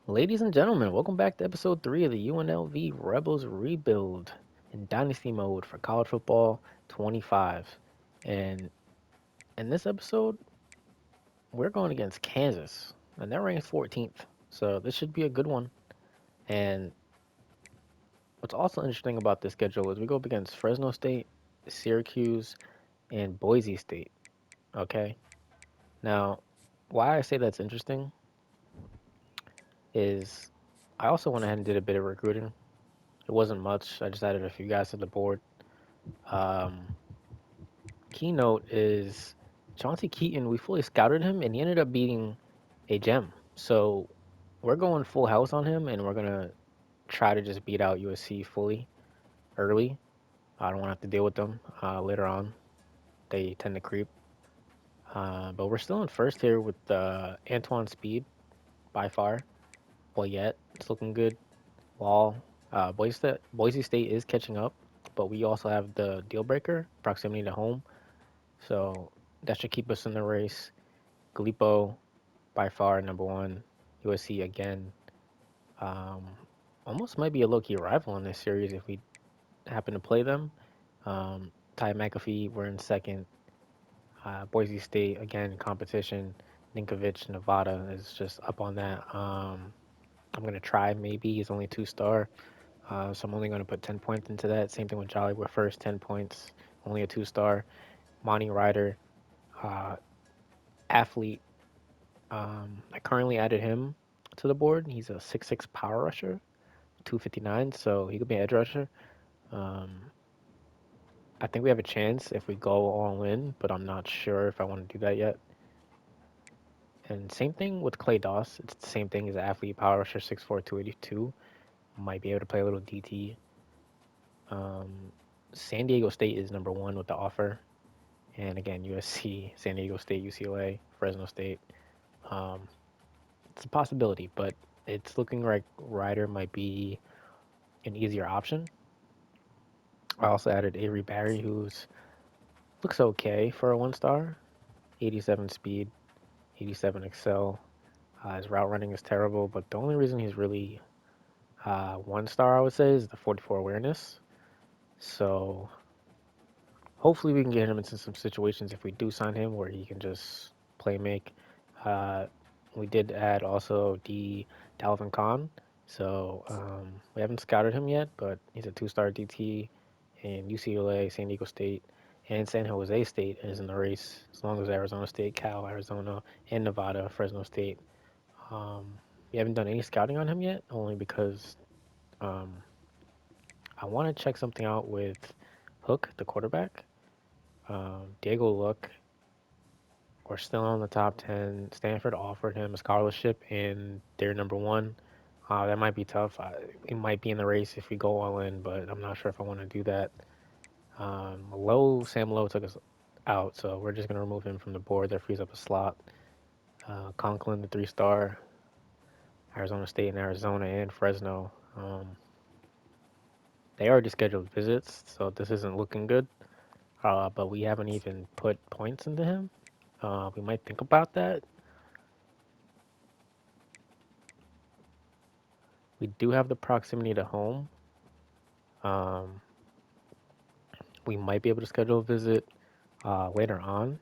Ladies and gentlemen, welcome back to episode 3 of the UNLV Rebels Rebuild in Dynasty mode for college football 25. And in this episode, we're going against Kansas, and they're ranked 14th. So this should be a good one. And what's also interesting about this schedule is we go up against Fresno State, Syracuse, and Boise State. Okay? Now, why I say that's interesting is I also went ahead and did a bit of recruiting. It wasn't much, I just added a few guys to the board. Um, Keynote is Chauncey Keaton. We fully scouted him, and he ended up beating a gem. So we're going full house on him, and we're gonna try to just beat out USC fully early. I don't want to have to deal with them later on. They tend to creep. But we're still in first here with Antoine Speed by far. Well, yet it's looking good. Wall. Boise State is catching up, but we also have the deal breaker proximity to home. So that should keep us in the race. Galipo by far number one. USC again. Um, Almost might be a low-key rival in this series if we happen to play them. Ty McAfee, we're in second. Boise State again competition. Ninkovich, Nevada is just up on that. I'm gonna try maybe. He's only 2-star, so I'm only gonna put 10 points into that. Same thing with Jolly. We're first 10 points, only a 2-star. Monty Ryder, uh, athlete. I currently added him to the board. He's a 6'6" power rusher, 259, so he could be an edge rusher. Um, I think we have a chance if we go all in, but I'm not sure if I want to do that yet. And same thing with Clay Doss. It's the same thing. He's an athlete, power rusher, 6'4", 282. Might be able to play a little DT. Um, San Diego State is number one with the offer. And again, USC, San Diego State, UCLA, Fresno State. Um, it's a possibility, but it's looking like Ryder might be an easier option. I also added Avery Barry, who's looks okay for a 1-star, 87 speed, 87 excel. His route running is terrible, but the only reason he's really 1-star, I would say, is the 44 awareness. So hopefully we can get him into some situations if we do sign him where he can just play make. Uh, we did add also the Dalvin Khan. So we haven't scouted him yet, but he's a 2-star DT in UCLA, San Diego State, and San Jose State is in the race, as long as Arizona State, Cal, Arizona, and Nevada, Fresno State. Um, we haven't done any scouting on him yet, only because um, I want to check something out with Hook, the quarterback. Diego Luck, we're still on the top 10. Stanford offered him a scholarship, and they're number one. That might be tough. We might be in the race if we go all in, but I'm not sure if I want to do that. Sam Lowe took us out, so we're just going to remove him from the board. That frees up a slot. Conklin, the 3-star, Arizona State and Arizona and Fresno. They already scheduled visits, so this isn't looking good. But we haven't even put points into him. We might think about that. We do have the proximity to home. Um, we might be able to schedule a visit later on.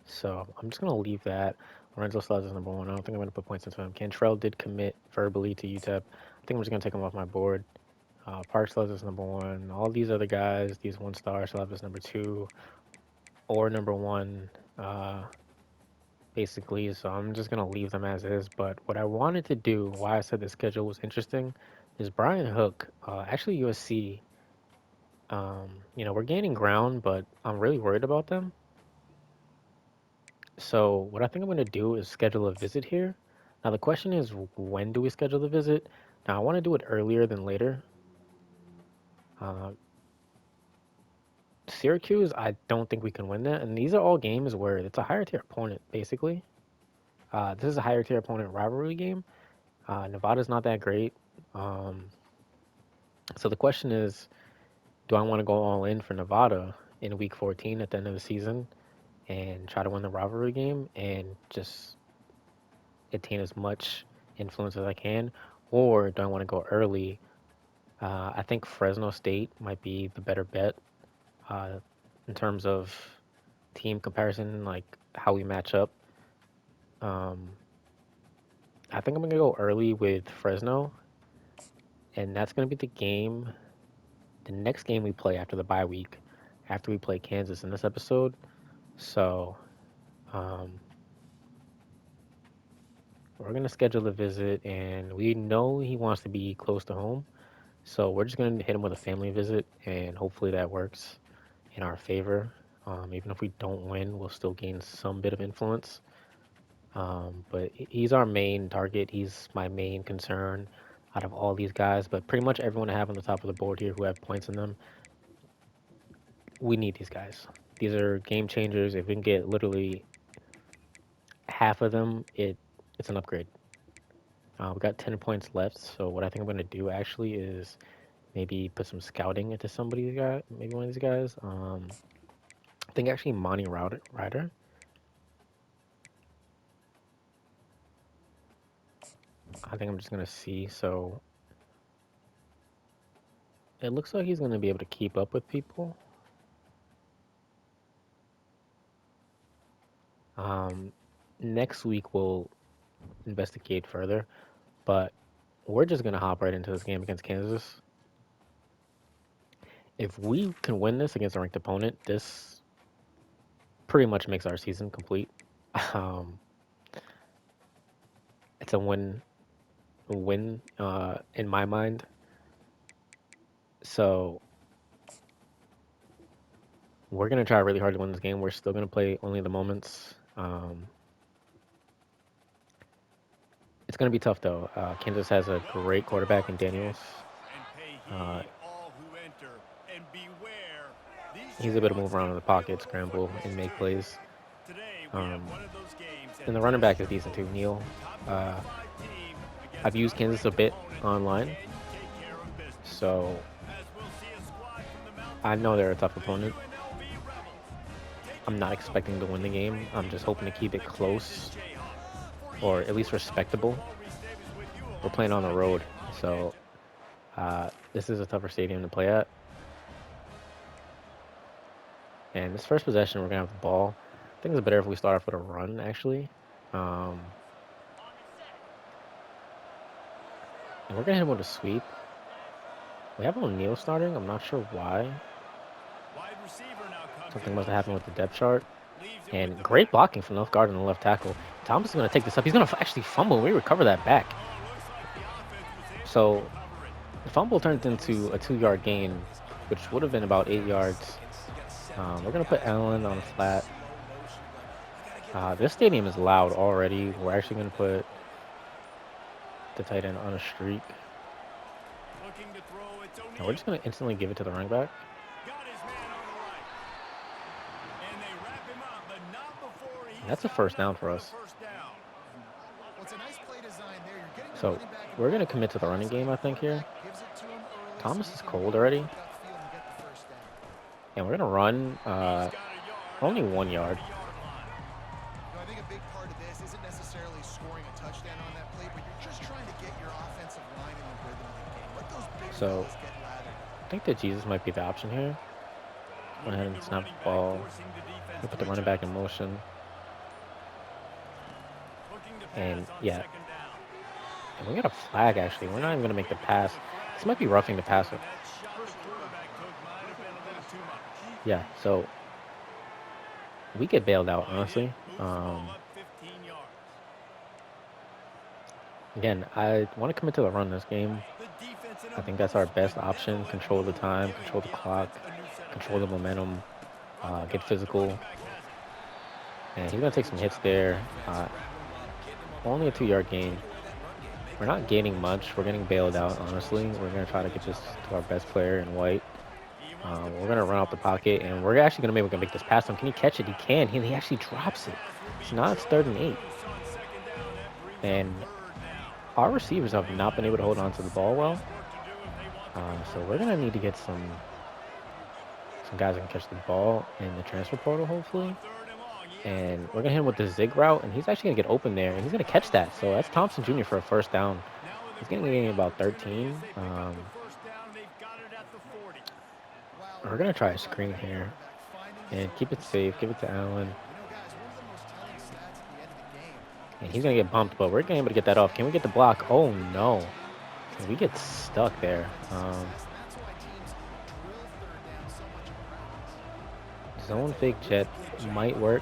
So I'm just going to leave that. Lorenzo Slouch is number one. I don't think I'm going to put points into him. Cantrell did commit verbally to UTEP. I think I'm just going to take him off my board. Parks Slouch is number one. All these other guys, these 1-star Slouch is number two or number one, basically. So I'm just going to leave them as is. But what I wanted to do, why I said the schedule was interesting, is Brian Hook, actually USC. We're gaining ground, but I'm really worried about them. So what I think I'm going to do is schedule a visit here. Now the question is, when do we schedule the visit? Now I want to do it earlier than later. Uh, Syracuse, I don't think we can win that. And these are all games where it's a higher tier opponent, basically. This is a higher tier opponent rivalry game. Nevada's not that great. Um, so the question is, do I want to go all in for Nevada in week 14 at the end of the season and try to win the rivalry game and just attain as much influence as I can, or do I want to go early? I think Fresno State might be the better bet uh, in terms of team comparison, like how we match up. Um, I think I'm gonna go early with Fresno, and that's gonna be the next game we play after the bye week, after we play Kansas in this episode. So um, we're gonna schedule a visit, and we know he wants to be close to home. So we're just gonna hit him with a family visit, and hopefully that works in our favor. Even if we don't win, we'll still gain some bit of influence. But he's our main target. He's my main concern out of all these guys. But pretty much everyone I have on the top of the board here who have points in them, we need these guys. These are game changers. If we can get literally half of them, it's an upgrade. We got 10 points left. So what I think I'm gonna do actually is maybe put some scouting into somebody guy, maybe one of these guys. I think actually Monty Ryder. I think I'm just gonna see. So it looks like he's gonna be able to keep up with people. Um, Next week we'll investigate further, but we're just gonna hop right into this game against Kansas. If we can win this against a ranked opponent, this pretty much makes our season complete. Um, it's a win in my mind. So we're gonna try really hard to win this game. We're still gonna play only the moments. It's gonna be tough though. Kansas has a great quarterback in Daniels. Uh, he's able to move around in the pocket, scramble, and make plays. Um, and the running back is decent too, Neal. Uh, I've used Kansas a bit online, so I know they're a tough opponent. I'm not expecting to win the game. I'm just hoping to keep it close or at least respectable. We're playing on the road, so this is a tougher stadium to play at. And this first possession, we're gonna have the ball. I think it's better if we start off with a run, actually. Um, and we're gonna hit him with a sweep. We have O'Neal starting. I'm not sure why. Something must have happened with the depth chart. And great blocking from left guard and the left tackle. Thomas is gonna take this up. He's gonna actually fumble. We recover that back. So the fumble turned into a 2-yard gain, which would have been about 8 yards. We're gonna put Allen on a flat. This stadium is loud already. We're actually gonna put the tight end on a streak. And we're just going to instantly give it to the running back. And that's a first down for us. So we're going to commit to the running game, I think, here. Thomas is cold already. And we're going to run only 1 yard. I think a big part of this isn't necessarily scoring a touchdown on that play, but you're just trying to get your offensive line in the rhythm of the game. Let those big So plays get laddered. I think that Jesus might be the option here. Go ahead and snap the ball. We'll put the running back in motion. And yeah. And we got a flag, actually. We're not even going to make the pass. This might be roughing the passer. Yeah, so we get bailed out, honestly. Again, I want to commit to the run this game. I think that's our best option. Control the time, control the clock, control the momentum, get physical. And he's going to take some hits there. Only a 2-yard gain. We're not gaining much. We're getting bailed out, honestly. We're going to try to get this to our best player in white. We're going to run out the pocket, and we're actually going to maybe make this pass to him. Can he catch it? He can. He actually drops it. So now it's 3rd and 8. And our receivers have not been able to hold on to the ball well. So we're going to need to get some guys that can catch the ball in the transfer portal, hopefully. And we're gonna hit him with the zig route, and he's actually gonna get open there, and he's gonna catch that. So that's Thompson Jr. for a first down. He's gonna gain about 13. We're gonna try a screen here and keep it safe. Give it to Allen, and he's gonna get bumped, but we're gonna be able to get that off. Can we get the block? Oh no, and we get stuck there. Zone fake jet might work.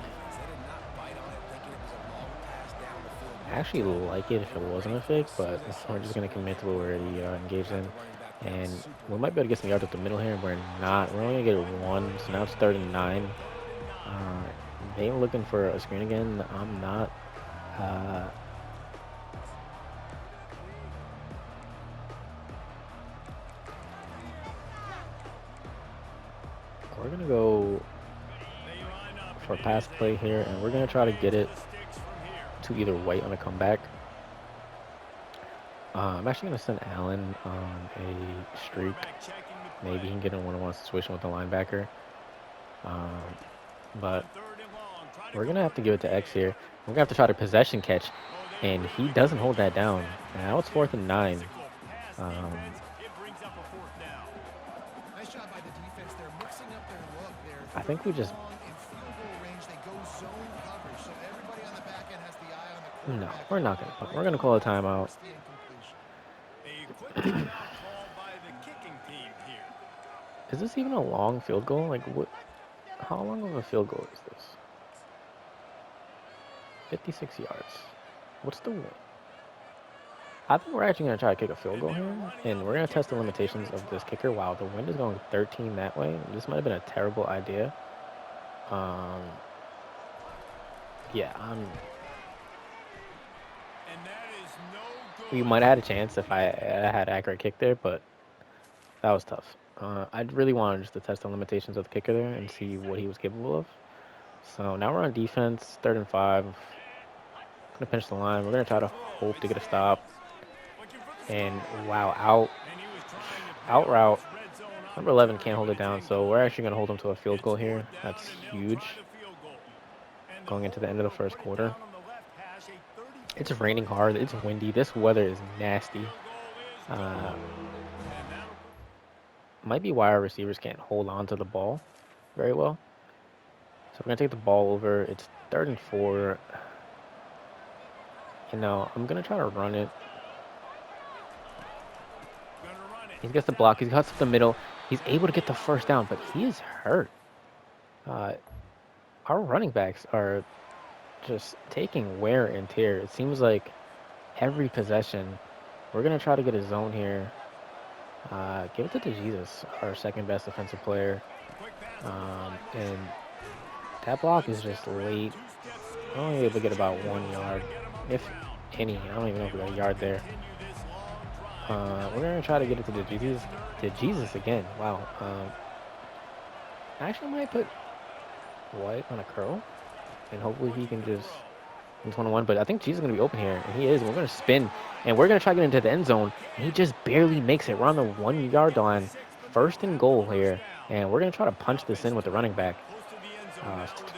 I actually like it if it wasn't a fake, but we're just gonna commit to what we're already engaged in. And we might be able to get some yards up the middle here. We're not. We're only gonna get one, so now it's 39. They looking for a screen again. I'm not. Uh, we're gonna go for a pass play here, and we're gonna try to get it to either White on a comeback. I'm actually gonna send Allen on a streak. Maybe he can get in a one-on-one situation with the linebacker. But we're gonna have to give it to X here. We're gonna have to try to possession catch, and he doesn't hold that down. And now it's 4th and 9. Nice job by the defense. They're mixing up their look. I They're think we third and just long in field goal range. They go zone coverage, so everybody on the back end has the eye on the no. quarterback. We're not gonna punt. We're gonna call a timeout. Is this even a long field goal? Like what? How long of a field goal is this? 56 yards. What's the win? I think we're actually going to try to kick a field goal here, and we're going to test the limitations of this kicker. Wow, the wind is going 13 that way. This might have been a terrible idea. Yeah, we might have had a chance if I had accurate kick there, but that was tough. I really wanted just to test the limitations of the kicker there and see what he was capable of. So now we're on defense, 3rd and 5. Gonna pinch the line. We're gonna try to hope to get a stop. And wow, out route. Number 11 can't hold it down, so we're actually gonna hold him to a field goal here. That's huge. Going into the end of the first quarter. It's raining hard. It's windy. This weather is nasty. Might be why our receivers can't hold on to the ball very well. So we're gonna take the ball over. It's 3rd and 4. I'm gonna try to run it. He gets the block. He cuts up the middle. He's able to get the first down, but he is hurt. Our running backs are just taking wear and tear. It seems like every possession, we're gonna try to get a zone here. Give it to Jesus, our second best defensive player. And that block is just late. We're only able to get about 1 yard, if any. I don't even know if we got a yard there. We're gonna try to get it to Jesus again. Wow. I actually might put White on a curl, and hopefully he can just it's 1-1. But I think Jesus is gonna be open here, and he is. We're gonna spin, and we're gonna try to get into the end zone, and he just barely makes it. We're on the 1 yard line, 1st and goal here, and we're gonna try to punch this in with the running back.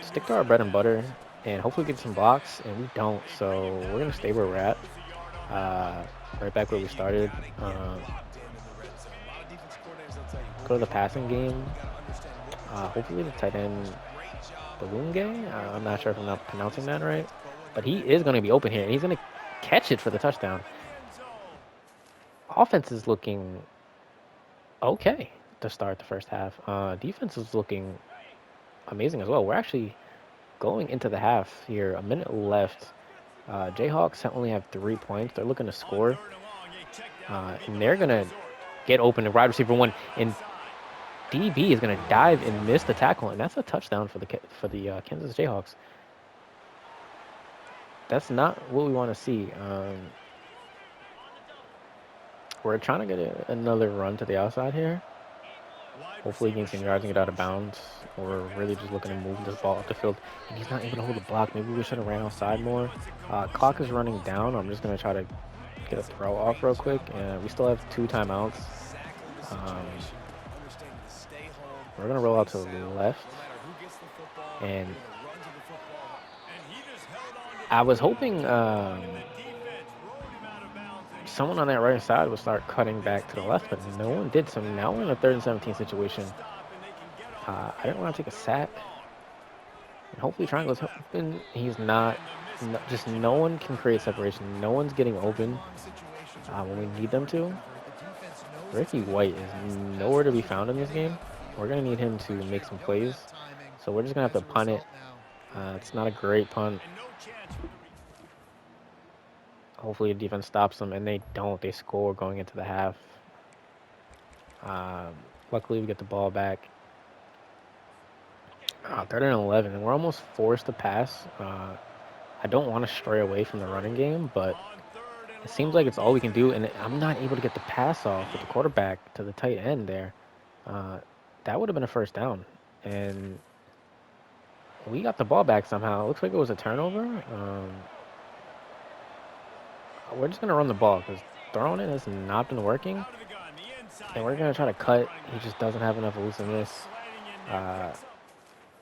Stick to our bread and butter, and hopefully get some blocks, and we don't. So we're gonna stay where we're at. Right back where we started. Go to the passing game. Hopefully the tight end Balunge. I'm not sure if I'm not pronouncing that right, but he is going to be open here, and he's going to catch it for the touchdown. Offense is looking okay to start the first half. Defense is looking amazing as well. We're actually going into the half here. A minute left. Jayhawks only have 3 points. They're looking to score, and they're going to get open to wide receiver 1, and DB is going to dive and miss the tackle, and that's a touchdown for the Kansas Jayhawks. That's not what we want to see. We're trying to get another run to the outside here. Hopefully, gain some yards and get out of bounds. We're really just looking to move this ball up the field, and he's not able to hold the block. Maybe we should have ran outside more. Clock is running down. I'm just going to try to get a throw off real quick, and we still have 2 timeouts. We're going to roll out to the left, and I was hoping someone on that right side would start cutting back to the left, but no one did. So now we're in a 3rd and 17 situation. I didn't want to take a sack. And hopefully triangle's open. He's not. No, just no one can create separation. No one's getting open when we need them to. Ricky White is nowhere to be found in this game. We're going to need him to make some plays. So we're just going to have to punt it. It's not a great punt. Hopefully the defense stops them, and they don't. They score going into the half. Um, Luckily, we get the ball back. 3rd and 11, and we're almost forced to pass. I don't want to stray away from the running game, but it seems like it's all we can do, and I'm not able to get the pass off with the quarterback to the tight end there. Uh, that would have been a first down, and we got the ball back somehow. It looks like it was a turnover. We're just going to run the ball because throwing it has not been working, and we're going to try to cut. He just doesn't have enough elusiveness.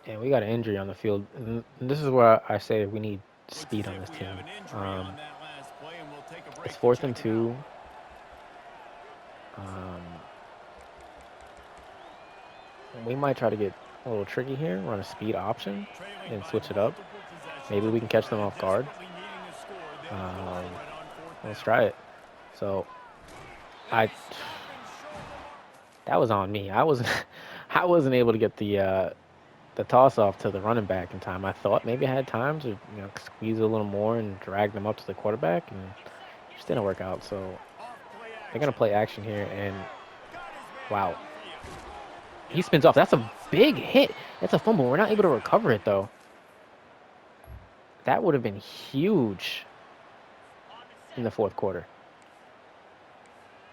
And we got an injury on the field. And this is where I say we need speed on this team. It's 4th and 2. Um, we might try to get a little tricky here, run a speed option, and switch it up. Maybe we can catch them off guard. Let's try it. So, that was on me. I wasn't able to get the toss off to the running back in time. I thought maybe I had time to squeeze a little more and drag them up to the quarterback, and it just didn't work out. So they're gonna play action here, and wow, he spins off. That's a big hit. That's a fumble. We're not able to recover it though. That would have been huge in the 4th quarter.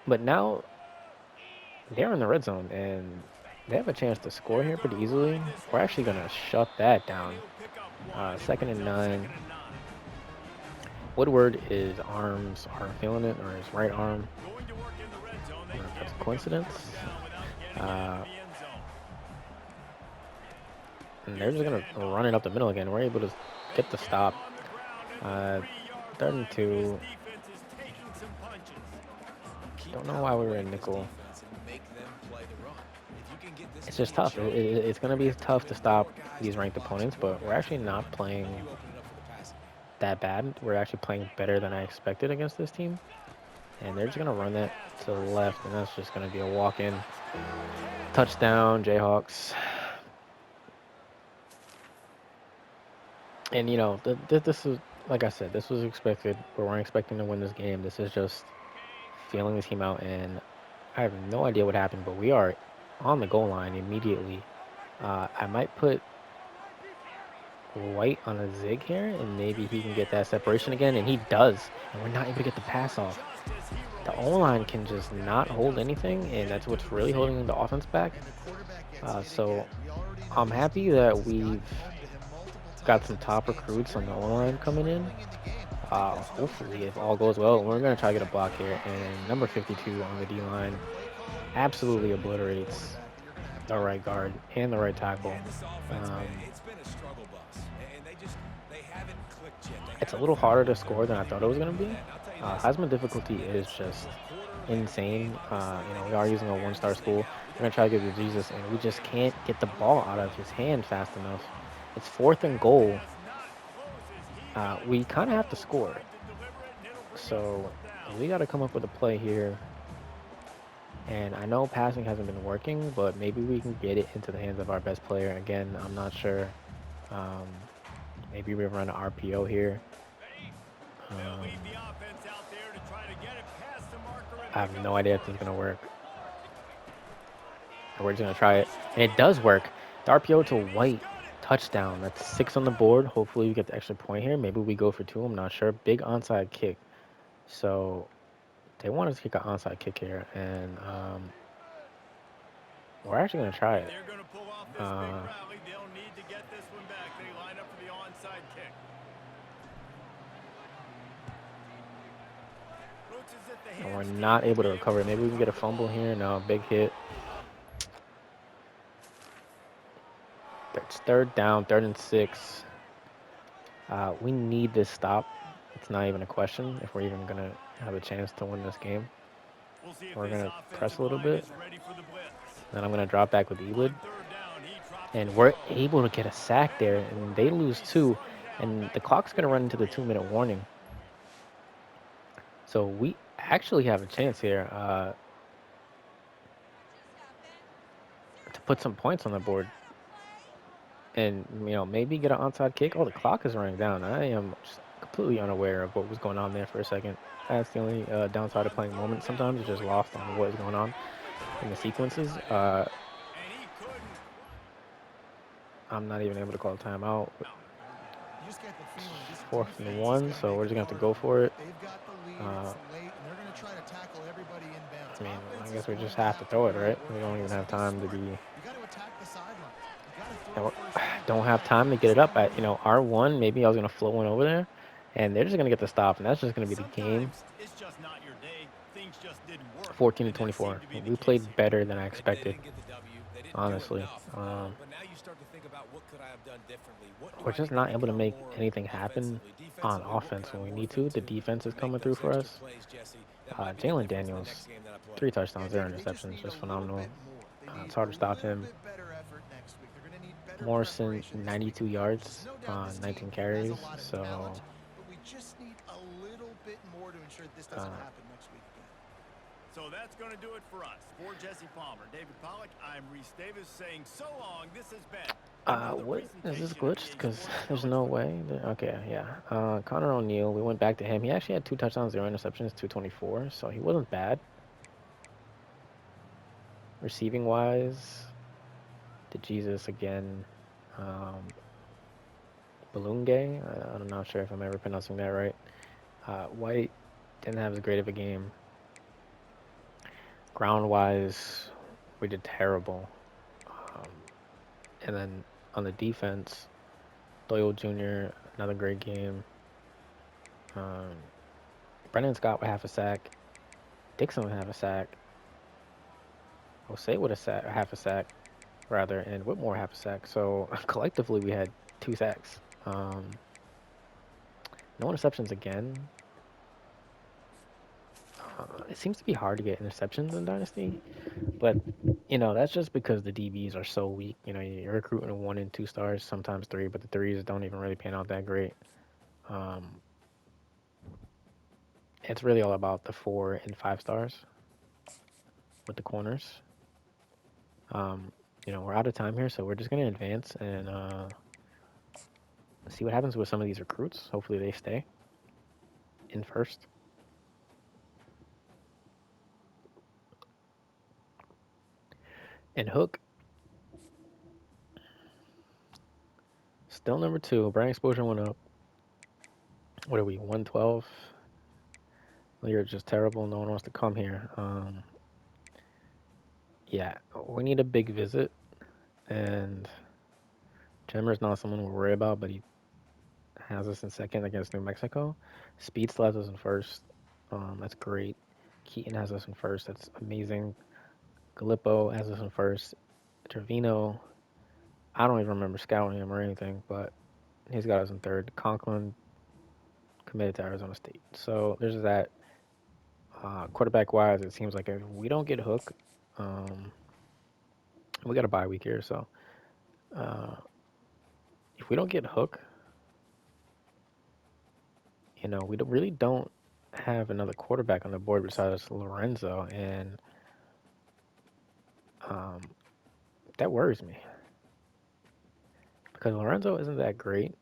But now they're in the red zone, and they have a chance to score here pretty easily. We're actually gonna shut that down. 2nd and 9. Woodward, his arms are feeling it, or his right arm. I don't know if that's a coincidence. And they're just going to run it up the middle again. We're able to get the stop. 3rd and 2. Don't know why we were in nickel. It's just tough. It's going to be tough to stop these ranked opponents, but we're actually not playing that bad. We're actually playing better than I expected against this team. And they're just going to run that to the left, and that's just going to be a walk-in touchdown, Jayhawks. And, this is, like I said, this was expected. We weren't expecting to win this game. This is just feeling the team out, and I have no idea what happened, but we are on the goal line immediately. I might put White on a zig here, and maybe he can get that separation again, and he does. And we're not able to get the pass off. The O-line can just not hold anything, and that's what's really holding the offense back. So I'm happy that we've got some top recruits on the O-line coming in. Hopefully, if all goes well, we're going to try to get a block here. And number 52 on the D-line absolutely obliterates the right guard and the right tackle. It's a little harder to score than I thought it was going to be. Heisman difficulty is just insane. We are using a 1-star school. We're going to try to get to Jesus, and we just can't get the ball out of his hand fast enough. It's 4th and goal. We kind of have to score. So we got to come up with a play here. And I know passing hasn't been working, but maybe we can get it into the hands of our best player. Again, I'm not sure. Maybe we run an RPO here. I have no idea if this is going to work. We're just going to try it. And it does work. The RPO to White. Touchdown. That's 6 on the board. Hopefully we get the extra point here. Maybe we go for 2. I'm not sure. Big onside kick. So they want us to kick an onside kick here. And we're actually going to try it. And we're not able to recover it. Maybe we can get a fumble here. No, big hit. It's 3rd down, 3rd and 6. We need this stop. It's not even a question if we're even gonna have a chance to win this game. We'll see if We're this gonna press a offensive little line bit, is ready for the blitz. then I'm gonna drop back with On Elid, third down, he drops to and we're throw. able to get a sack And there, the and they quarterback will lose be two, slung down and the back at the clock's gonna run into the 43. 2 minute warning. So we actually have a chance here to put some points on the board, and maybe get an onside kick. Oh, the clock is running down. I am just completely unaware of what was going on there for a second. That's the only downside of On playing third moment. down, Sometimes you're just going up lost on top, what is going on quickly in the throwing it to the sequences. tight end. And he couldn't. I'm not even able to call a timeout. You just get the feeling this Fourth and defense is one, going to so make we're it just gonna have to hard go on them. for it. They've got the lead. Uh, It's late, and they're going to try to tackle everybody inbounds. I mean, I Offense is guess we going just to have to have to throw it, really right? We work don't on even this to have be time to smart. be. You got to attack the sidelines. You got to throw And first down. don't You have got to time to get focus it on up the at run. R1. Maybe I was gonna flow one over there, and they're just gonna get the stop, and that's just gonna be the game. Sometimes it's just not your day. Things just didn't work. 14 to And that seemed 24. to be the We case played here. better than I They expected, didn't get the W. They didn't do honestly. enough. But now you start to think about what could I have done differently? What do We're I just need to not able to become make more anything happen offensively? on Defensively, what can offense I when we need morph to. The into defense is to make coming through those for extra us. plays, Jesse? That might be the Jalen difference in the Daniels, next game that I play. 3 touchdowns, Yeah, 0 David, they just interceptions, need a just little phenomenal. bit more. They need It's a hard to stop little him. bit better effort next week. They're going to need better Morrison, preparation this week 92 in practices. yards No doubt on this team 19 has a carries. lot of talent, So, but we just need a little bit more to ensure that this doesn't uh, happen next week again. So that's going to do it for us. For Jesse Palmer, David Pollock, I'm Reese Davis saying so long. This has been another what is this presentation of glitched? EA Because Sports there's College no Football. way. Okay, yeah. Connor O'Neal, we went back to him. He actually had 2 touchdowns, 0 interceptions, 224. So he wasn't bad. Receiving wise, to Jesus again. Um, Balunge, I'm not sure if I'm ever pronouncing that right. White didn't have as great of a game. Ground wise, we did terrible. Um, and then on the defense, Doyle Jr., another great game. Um, Brennan Scott with half a sack. Dixon would have a sack. Jose would have half a sack rather, and Whitmore half a sack. So collectively, we had 2 sacks. No interceptions again. It seems to be hard to get interceptions in Dynasty, but that's just because the DBs are so weak. You're recruiting 1 and 2 stars, sometimes three, but the threes don't even really pan out that great. Um, it's really all about the 4 and 5 stars with the corners. Um, we're out of time here, so we're just gonna advance and see what happens with some of these recruits. Hopefully, they stay in first. And Hook, still number 2. Brand exposure went up. What are we, 112? You're just terrible. No one wants to come here. Yeah, we need a big visit, and Jimmer's not someone we're worried about, but he has us in second against New Mexico. Speed still has us in first. That's great. Keaton has us in first. That's amazing. Galippo has us in first. Trevino, I don't even remember scouting him or anything, but he's got us in third. Conklin committed to Arizona State. So there's that. Quarterback wise, it seems like if we don't get Hook, um, we got a bye week here. So uh, if we don't get Hook, we really don't have another quarterback on the board besides Lorenzo, and um, that worries me because Lorenzo isn't that great.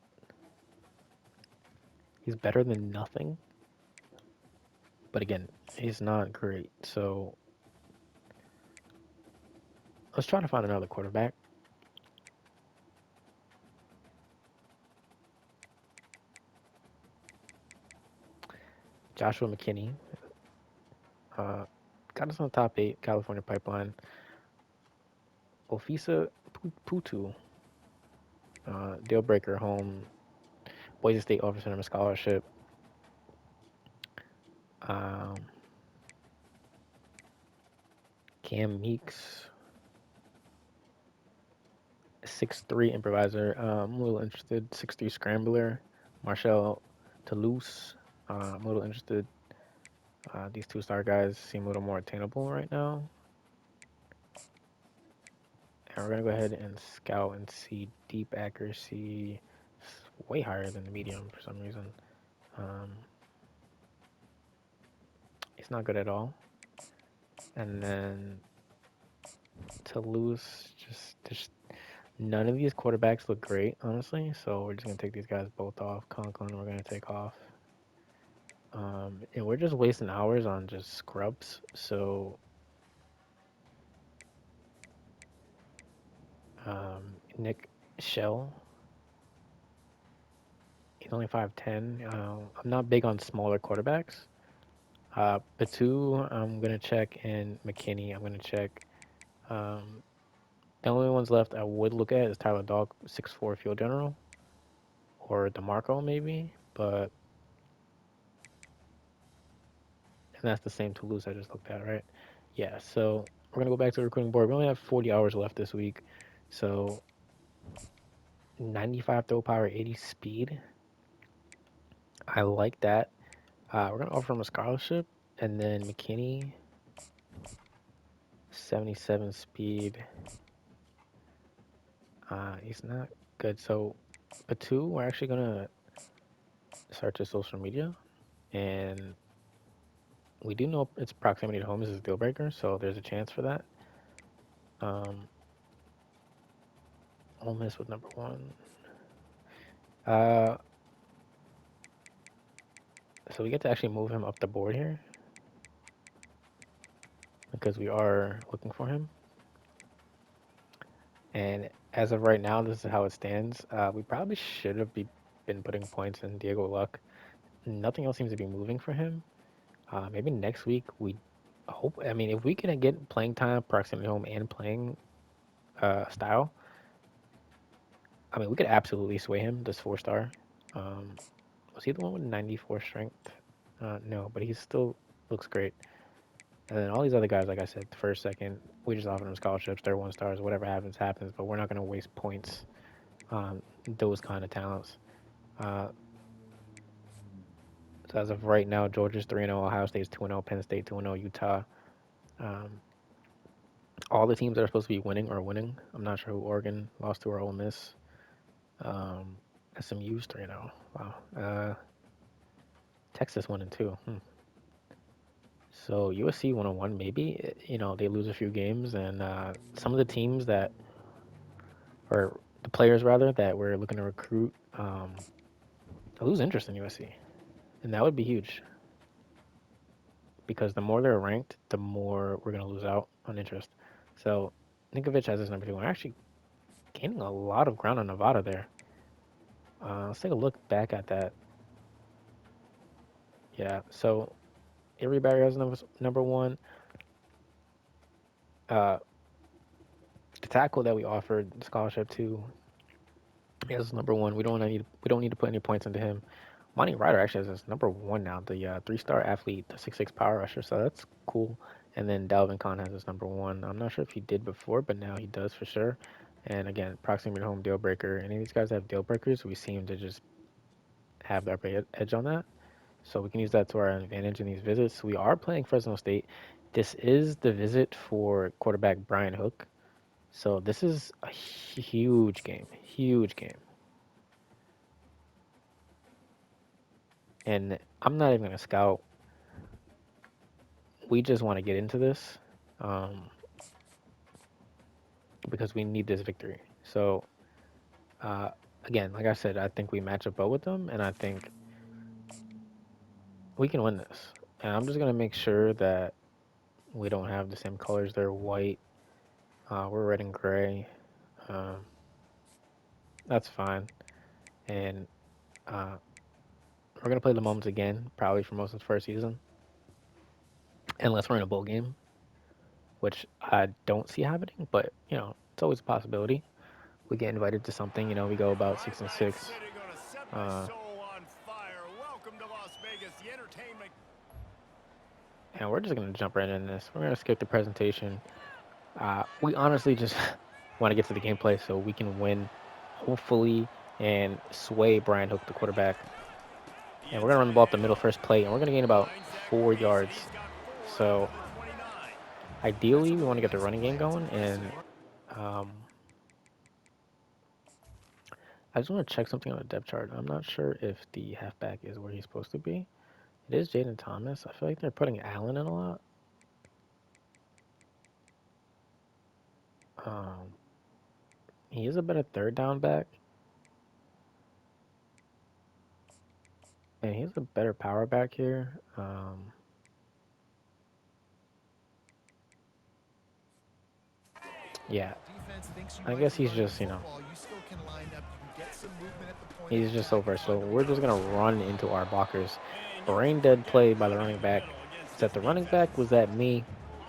He's better than nothing, but again, he's not great. So let's try to find another quarterback. Joshua McKinney uh, got us on the top 8, California Pipeline. Ofisa Putu, deal breaker home. Boise State offers him a scholarship. Um, Cam Meeks, 6'3" improviser. I'm a little interested. 6'3" scrambler. Marshall Toulouse. I'm a little interested. These two-star guys seem a little more attainable right now. And we're gonna go ahead and scout and see deep accuracy. It's way higher than the medium for some reason. Um, it's not good at all. And then Toulouse, just none of these quarterbacks look great, honestly. So we're just gonna take these guys both off. Conklin, we're gonna take off. And we're just wasting hours on just scrubs. So Nick Shell, he's only 5'10". I'm not big on smaller quarterbacks. Batu, I'm gonna check, and McKinney, I'm gonna check. Um, the only ones left I would look at is Tyler Dog, 6'4" field general, or DeMarco maybe, but and that's the same Toulouse I just looked at, right? Yeah, so we're gonna go back to the recruiting board. We only have 40 hours left this week, so 95 throw power, 80 speed. I like that. We're gonna offer him a scholarship, and then McKinney, 77 speed. He's not good. So, Batu, we're actually gonna search his social media, and we do know its proximity to home is a deal breaker, so there's a chance for that. Um, Ole Miss with number one. Uh, so we get to actually move him up the board here because we are looking for him. And as of right now, this is how it stands. We probably should have been putting points in Diego Luck. Nothing else seems to be moving for him. Maybe next week we hope. I mean, if we can get playing time, proximity home, and playing style, I mean, we could absolutely sway him. This 4-star. Um, was he the one with 94 strength? No, but he still looks great. And then all these other guys, like I said, first, second, we just offer them scholarships. They're 1-stars. Whatever happens, happens. But we're not going to waste points on those kind of talents. Uh, so as of right now, Georgia's 3-0, Ohio State's 2-0, Penn State 2-0, Utah. Um, all the teams that are supposed to be winning are winning. I'm not sure who Oregon lost to or Ole Miss. Um, SMU's 3-0. Wow. Texas 1-2. So USC 101, maybe, they lose a few games, and some of the teams that, or the players rather, that we're looking to recruit, lose interest in USC. And that would be huge because the more they're ranked, the more we're going to lose out on interest. So Ninkovich has his number two. We're actually gaining a lot of ground on Nevada there. Let's take a look back at that. Yeah, so Avery Barry has number one. Uh, the tackle that we offered the scholarship to is number one. We don't need to put any points into him. Monty Ryder actually has his number one now, the 3-star athlete, the 6'6" power rusher, so that's cool. And then Dalvin Kahn has his number one. I'm not sure if he did before, but now he does for sure. And again, proximity to home deal breaker. Any of these guys have deal breakers, we seem to just have the upper edge on that. So we can use that to our advantage in these visits. We are playing Fresno State. This is the visit for quarterback Brian Hook. So this is a huge game, huge game. And I'm not even going to scout. We just want to get into this um, because we need this victory. So, uh, again, like I said, I think we match up well with them, and I think we can win this. And I'm just going to make sure that we don't have the same colors. They're white. We're red and gray. Um, that's fine. And uh, we're going to play the Moments again, probably for most of the first season, unless we're in a bowl game, which I don't see happening, but, it's always a possibility. We get invited to something, we go about 6-6. City gonna set my Uh, soul on fire. Welcome to Las Vegas, the entertainment. and we're just going to jump right in this. We're going to skip the presentation. We honestly just want to get to the gameplay so we can win, hopefully, and sway Brian Hook, the quarterback. And we're gonna run the ball up the middle first play, and we're gonna gain about 4 yards. So ideally, we want to get the running game going, and um, I just want to check something on the depth chart. I'm not sure if the halfback is where he's supposed to be. It is Jaden Thomas. I feel like they're putting Allen in a lot. Um, he is a better third down back, and he's a better power back here. Yeah, Defense thinks you I might guess be he's running the just, football. You still can line up. You can get some movement at the point of he's just so attack and versatile. find a We're way to just gonna make it run work. into our blockers. And you Brain dead forget play by the putting running up the back. middle against Is this that the running defense. back? Was that me?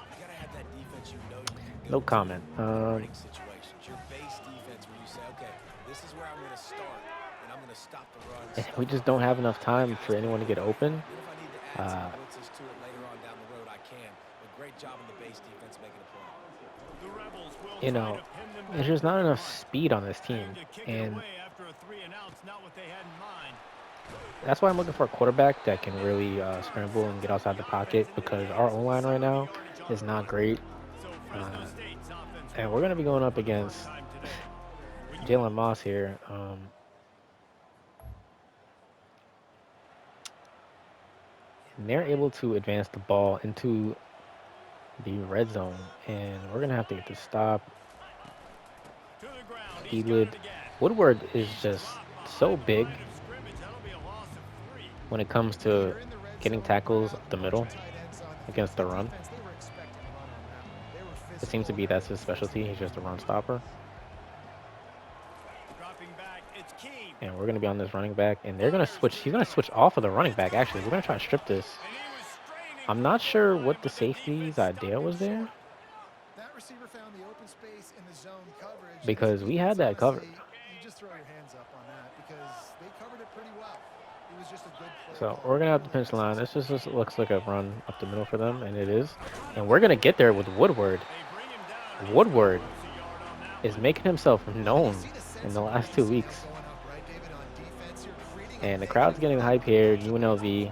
You gotta have that defense you know you can go No to comment. in running situations. Your base defense where you say, okay, this is where I'm gonna start, and I'm gonna stop the run, stuff We the just don't have quarterback, enough and make time it for anyone to get misdirected. open. Then if I need to add some Uh, blitzes to it later on down the road, I can. But great job on the base defense making a play. The Rebels will you try know, to pin them there's back just with not their enough punt. speed on this Aim team, to kick it and away after a 3 and out's not what they had in mind. that's why I'm looking for a quarterback that can really scramble and get outside the pocket because our O line right now is not great. So Fresno Uh, State's offense and will we're going to run be it going up for the first against time today. Jalen Moss here. And they're able to advance the ball into the red zone. And we're going to have to get this stop. To the ground, he's got Elid. it again. Woodward is He's just dropped so behind the big line of scrimmage. That'll be a loss of 3. when it comes When to you're in the red getting zone, you're tackles out up in the a bunch of middle tight ends on defense. against The the run. defense, they were expecting a run on that one. They were It seems to physical be and ready that's to his force the specialty. He's ball just a down run the field. stopper. Dropping back, it's Keene. And we're going to be on this running back. And they're going to Fires switch. to He's the going to middle. switch off of the running It's back, actually. We're going to try complete. to strip this. And he was straining I'm for not the goal sure line, what the but the defense safety's idea stopped him was there short. That receiver found the open space in the zone coverage. And as a because we defense, had that honestly, covered. you just throw your hands up on that because they covered it pretty well. It was just a good play So call, we're going to have the really pinch nice line. This execution. just looks like a run up the middle for them, and it is. And we're going to get there with Woodward. They bring him down, and he's going to Woodward lose a yard on that is one. making himself Well, you known see the in sense the of last 2 urgency weeks. going up, right, David, on defense. You're creating a And the crowd's negative getting hype environment. here. UNLV.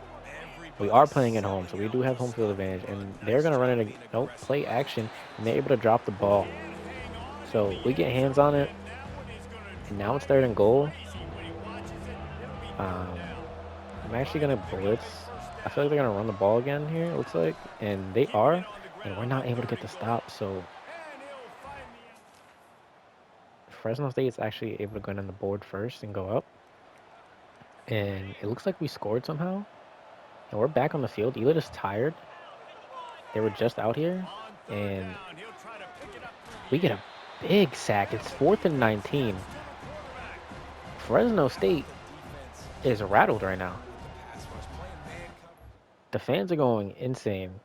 We Everybody are playing at home, selling so we out do have this home field stop the advantage. run. And they're Nice going to run job it. being Nope, aggressive play on that action. pass. And they're able to drop the ball. Can't hang on in So the we get end hands on zone, it. and that one is going to And now it's drive third him and goal. crazy. When he watches it, it'll be third Um, down. I'm actually Trying to going to pick up a blitz. first I feel like they're down. going to run the ball again here, it looks like. And they Keeping it are. on the And we're ground not on able to third get the and goal. stop. So And he'll find the end. Fresno State's actually able to go in on the board first and go up. And it looks like we scored somehow. And we're back on the field. Elid is tired. They were just out here. On third And down, he'll try to pick it up through we the get a air. big sack. It's And the fourth and defense 19. gets to the quarterback. Fresno How about State the defense is shutting rattled right everything now. down with the pass rush, playing man coverage? The fans are going insane.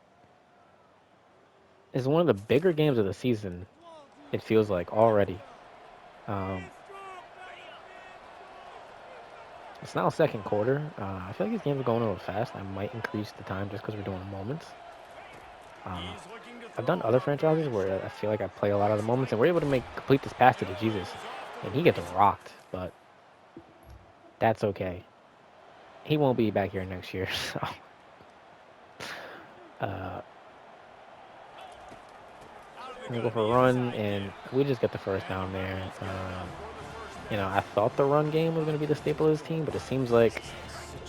It's one of the bigger games of the season, it feels like already. Um, it's now second quarter. I feel like these games are going a little fast. I might increase the time just because we're doing moments. Uh, He's looking to I've throw done it other on third franchises and where I short. feel like I play a lot of the Looks moments, like and we're able to complete this pass to the he Jesus, goes off to and the he gets races. rocked. But that's okay. He won't be back here next year. So uh, Out of the I'm gonna gun, go for a the run, inside and give. we just get the first And the down there. Rebels get it done for the first I down. thought the run game was gonna be the staple of this team, but it seems like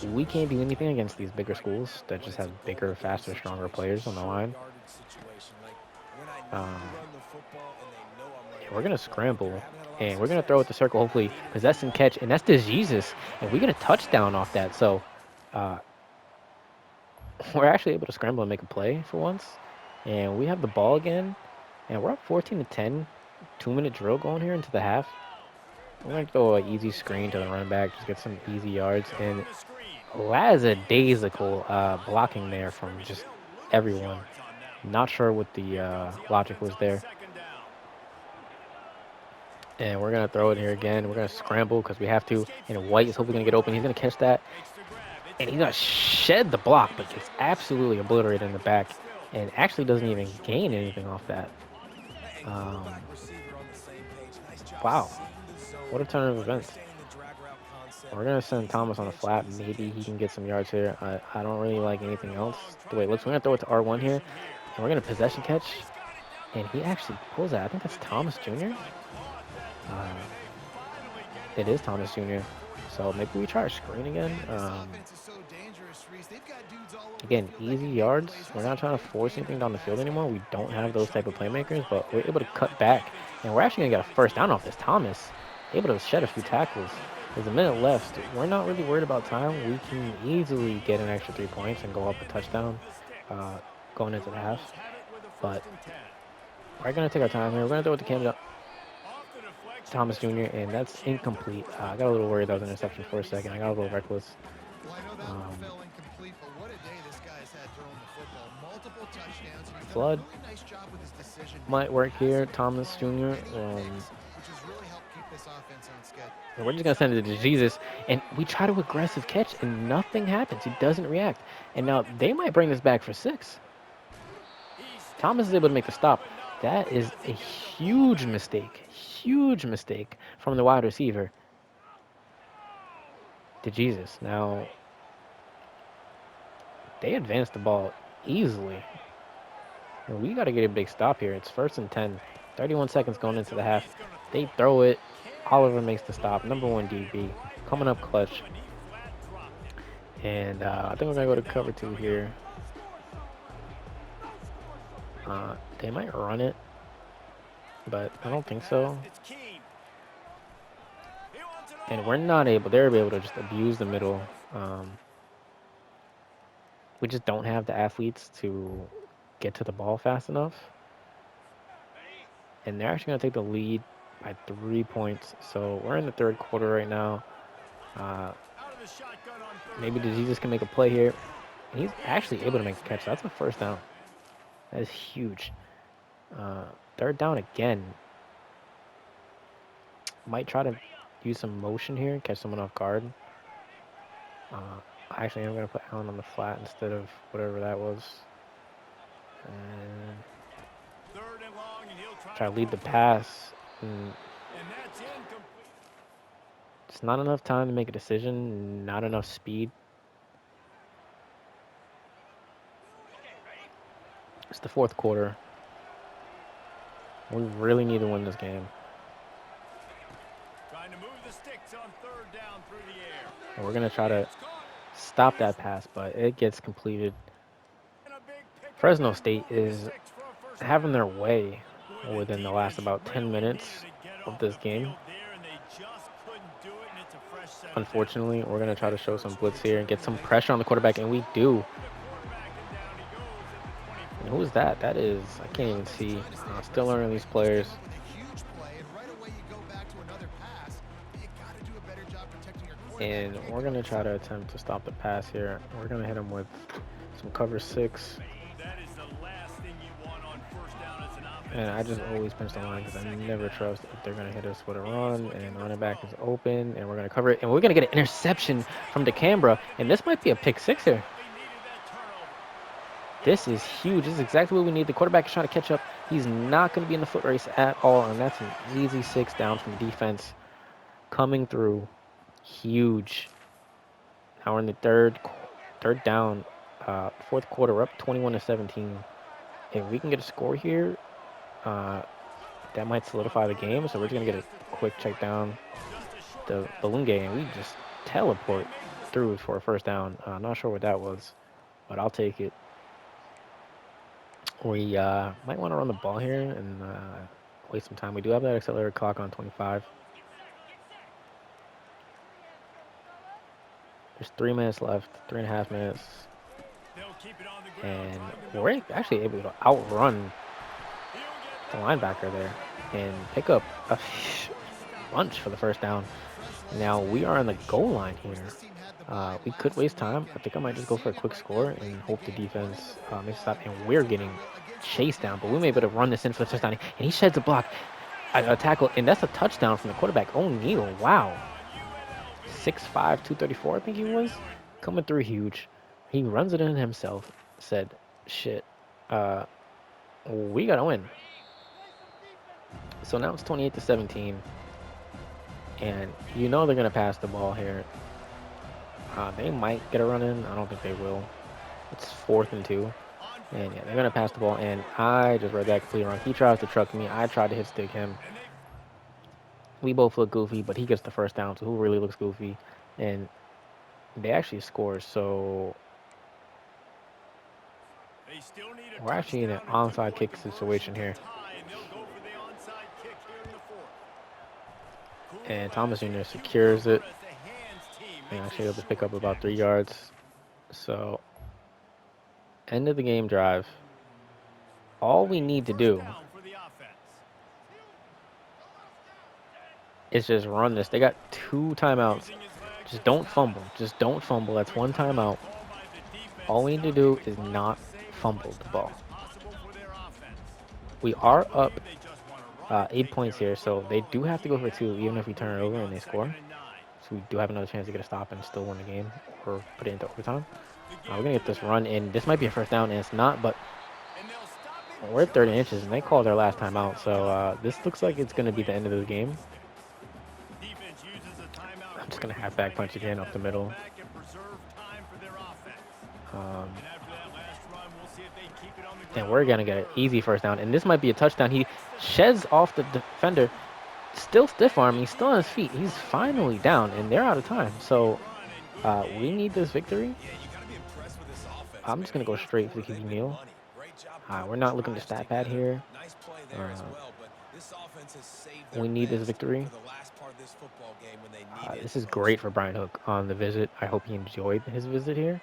we can't do Situations anything like against these bigger schools that when just it's a have goal bigger, to go faster, stronger situation, a players on the short line. yardage situation, like when I need to Um, run the football and they know I'm and running we're the gonna football, but they're scramble, having had a lot of and we're gonna throw it success. the circle. I Hopefully, need it from possess and them. catch, and that's the Jesus, and we get a touchdown off that. So uh, we're actually able to scramble and make a play for once, and we have the ball again, and we're up 14 to 10. 2 minute drill going here into the half. We're gonna Back to throw an throw easy is screen to the Elid. running back, just get some easy yards, He'll and run the screen. He is lackadaisical stopped behind the blocking line there of from scrimmage, and just he'll lose everyone. yards on that one. Not sure what the Here comes the logic offense was on there. second down. And we're gonna throw it here He's again. looking We're to gonna throw. scramble because we have to. Escapes the And White is pressure hopefully from gonna the get open. He's right. gonna catch that, Makes the grab. It's and he's gonna Elid. shed the block, And but he's gets able to absolutely snap one obliterated in the tackle in back, still. and That's actually a doesn't very even short gain gain. anything off that. And Um, quarterback receiver on the same page. Nice job wow, seeing the what zone, a turn of events. understanding the drag We're gonna send Thomas on the flat. Maybe he can get some yards here. I don't really like anything else. The way it looks, we're gonna throw it to R1 here, and we're gonna possession catch. And he actually pulls that. I think that's Thomas Jr. It is Thomas Jr. So maybe we try a screen again. Again, easy yards. We're not trying to force anything down the field anymore. We don't have those type of playmakers, but we're able to cut back. And we're actually going to get a first down off this. Thomas able to shed a few tackles. There's a minute left. We're not really worried about time. We can easily get an extra 3 points and go up a touchdown going into the half. But we're going to take our time here. We're going to throw it to Cam Thomas Jr., and that's incomplete. I got a little worried that was an interception for a second. I got a little reckless. Well, I know that one fell incomplete, but what a day this guy's had throwing the football. Multiple touchdowns. And he's done a Flood really nice job with his decision. might work here. Thomas Jr. Which has really helped keep this offense on schedule. And we're just going to send it to Jesus. And we try to aggressive catch, and nothing happens. He doesn't react. And now they might bring this back for 6. Thomas is able to make the stop. That is a huge mistake from the wide receiver to Jesus. Now, they advanced the ball easily. And we got to get a big stop here. It's 1st and 10. 31 seconds going into the half. They throw it. Oliver makes the stop. Number 1 DB. Coming up clutch. And I think we're going to go to cover 2 here. They might run it, but I don't think so. And we're not able, they're able to just abuse the middle. We just don't have the athletes to get to the ball fast enough. And they're actually going to take the lead by 3 points. So we're in the 3rd quarter right now. Maybe Jesus can make a play here. And he's actually able to make the catch. That's a first down. That is huge. 3rd down again. Might try to use some motion here, catch someone off guard. Actually, I'm going to put Allen on the flat instead of whatever that was. And try to lead the pass. And it's not enough time to make a decision, not enough speed. It's the 4th quarter. We really need to win this game. Trying to move the sticks on 3rd down through the air. And we're going to try to stop that pass, but it gets completed. Fresno State is having their way within the last about 10 minutes of this game. Unfortunately, we're going to try to show some blitz here and get some pressure on the quarterback, and we do. And who is that? That is, I can't even see. Still learning these players. And we're going to try to attempt to stop the pass here. We're going to hit him with some cover 6. And I just always pinch the line because I never trust if they're going to hit us with a run. And the running back is open, and we're going to cover it. And we're going to get an interception from DeCambra. And this might be a pick 6 here. This is huge. This is exactly what we need. The quarterback is trying to catch up. He's not going to be in the foot race at all. And that's an easy 6 down from defense coming through. Huge. Now we're in the third down, 4th quarter. We're up 21-17. If we can get a score here, that might solidify the game. So we're just gonna get a quick check down the balloon game, and we just teleport through for a first down. Not sure what that was, but I'll take it. We might want to run the ball here and waste some time. We do have that accelerated clock on 25. There's 3 minutes left, 3.5 minutes. And we're actually able to outrun the linebacker there and pick up a bunch for the first down. Now we are on the goal line here. We could waste time. I think I might just go for a quick score and hope the defense makes a stop. And we're getting chased down, but we may be able to run this in for the touchdown. And he sheds a block, a tackle, and that's a touchdown from the quarterback, O'Neal. Wow. 6'5", 234, I think he was. Coming through huge. He runs it in himself. Said, shit, we got to win. So now it's 28-17. And you know they're going to pass the ball here. They might get a run in. I don't think they will. It's 4th and 2. And yeah, they're going to pass the ball. And I just read that completely wrong. He tries to truck me. I tried to hit stick him. We both look goofy, but he gets the first down. So who really looks goofy? And they actually score. So They still need a we're actually in an touchdown, a onside two-point kick conversion situation to here. tie, and they'll go for the onside kick here in the fourth. And Cool Thomas as a Jr. secures cucumber it. as the hands team And I makes should be a able to pick short up about 3 catch. yards. So end of the game drive. All we need to First do down for the offense. is just run this. They got 2 timeouts. Using his legs Just at the don't stop. fumble. Just don't fumble. That's Good 1 timeout timeout. call by the defense, All we need to stopping do the is clock to not save as fumble much the time ball. as possible for their offense. We I are believe up they just want to run it, 8 take care points of the here, so they football, and do have to go keep for that 2, even clock if we turn it moving over and on they second score. and 9. So we do have another chance to get a stop and still win the game or put it into overtime. The We're give gonna to get the this back. run, and this might be a first down, and it's not. But And they'll stop it we're at 30 inches, just and they short of called their a last first time out. down. So this looks like it's Just gonna be away the end of from the the game. sticks. Defense uses a timeout I'm just gonna quickly, halfback trying to punch get again up that the ball middle. back and preserve time for their offense. Um, And after that last run, we'll see if they keep it on the and ground we're on gonna get an third. easy first down, and this might be a touchdown. He Makes the sheds tackle. off the defender, still stiff And arm. the He's still on his defense feet. He's finally makes finally the down, and stop they're on out a of time. close-game So run and good we gain. need this victory. Yeah, you got to be impressed with this offense, I'm man. just I gonna mean, go this straight for the quarter, QB they've been kneel. money. Great job We're putting not looking to drives stat pad together. here. Nice play there as Uh, well, but this offense has saved their we need this best victory. for the last part of this football game when they need it This the is most. great for Brian Hook on the visit. I hope he enjoyed his visit here.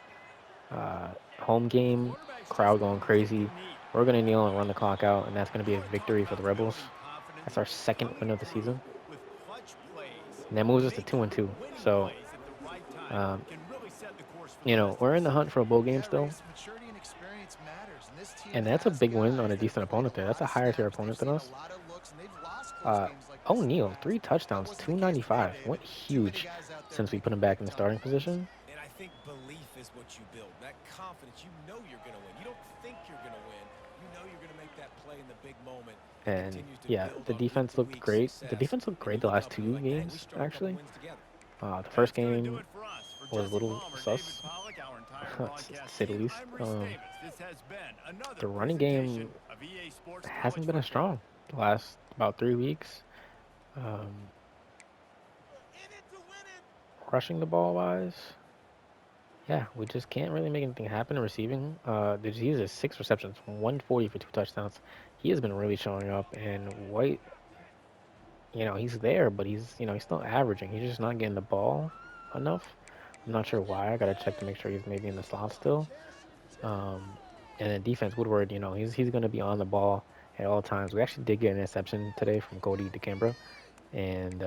Home The game, quarterback's crowd just going looking to get crazy. the knee. We're gonna kneel and run the clock out, and that's gonna be a You want to talk victory for the about Rebels. building confidence. That's our second Coming win of the through season, with clutch plays, and that moves us to two making and two. winning So, plays at the right time um, can really set the course for the you know, rest of we're the in the hunt season. for a bowl game Yeah, still, Reese, maturity and experience matters, and this team and that's a has big win on guys a that have decent played opponent a there. That's lot a of higher tier snaps. They've opponent than seen a us. lot of looks, and they've lost close games like this in the O'Neal, past. 3 That touchdowns, wasn't the case today, 295. David. Went Too many huge guys out there since we put making him big back in the tough starting plays. position. And I think belief is what you build. That confidence, you know you're going to win. You don't think you're going to win. You know you're going to make that play in the big moment. It And continues to yeah, build the on defense looked week-to-week great. The success. defense looked And you great the look last up and you're 2 like, dang, we games, strung a couple actually. wins together. The first That's going to do game it for us. For was a Jesse little Palmer, David sus, Pollock, our entire to broadcast say the team, least. I'm Reese Davis. This has been another The running presentation game of EA Sports College hasn't been as Football. strong the last about 3 weeks. Um, rushing the ball wise, yeah, we just can't really make anything happen. Receiving, the Disease is 6 receptions, 140 for 2 touchdowns. He has been really showing up, and White, he's there, but he's still averaging. He's just not getting the ball enough. I'm not sure why. I gotta check to make sure he's maybe in the slot still. Um, and then defense, Woodward, he's gonna be on the ball at all times. We actually did get an interception today from Cody DeCambra, and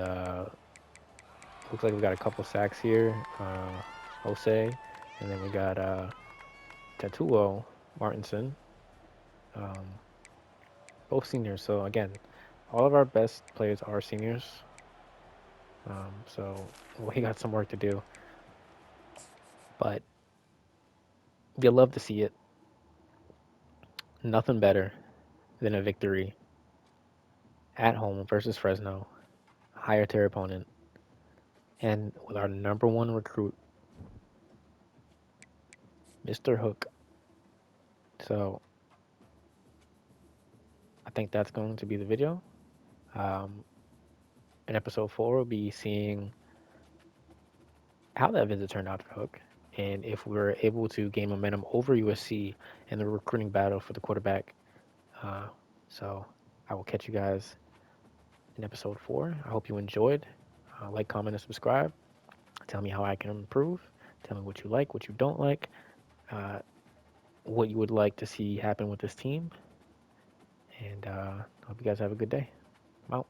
looks like we got a couple sacks here. Jose, and then we got Tatuo Martinson, um, both seniors. So again, all of our best players are seniors. So we got some work to do, but you love to see it. Nothing better than a victory at home versus Fresno, higher tier opponent, and with our number one recruit, Mr. Hook. So I think that's going to be the video. Um, in episode 4, we'll be seeing how that visit turned out for Hook, and if we were able to gain momentum over USC in the recruiting battle for the quarterback. Uh, so I will catch you guys in episode 4. I hope you enjoyed. Like, comment, and subscribe. Tell me how I can improve. Tell me what you like, what you don't like, uh, what you would like to see happen with this team. And hope you guys have a good day. I'm out.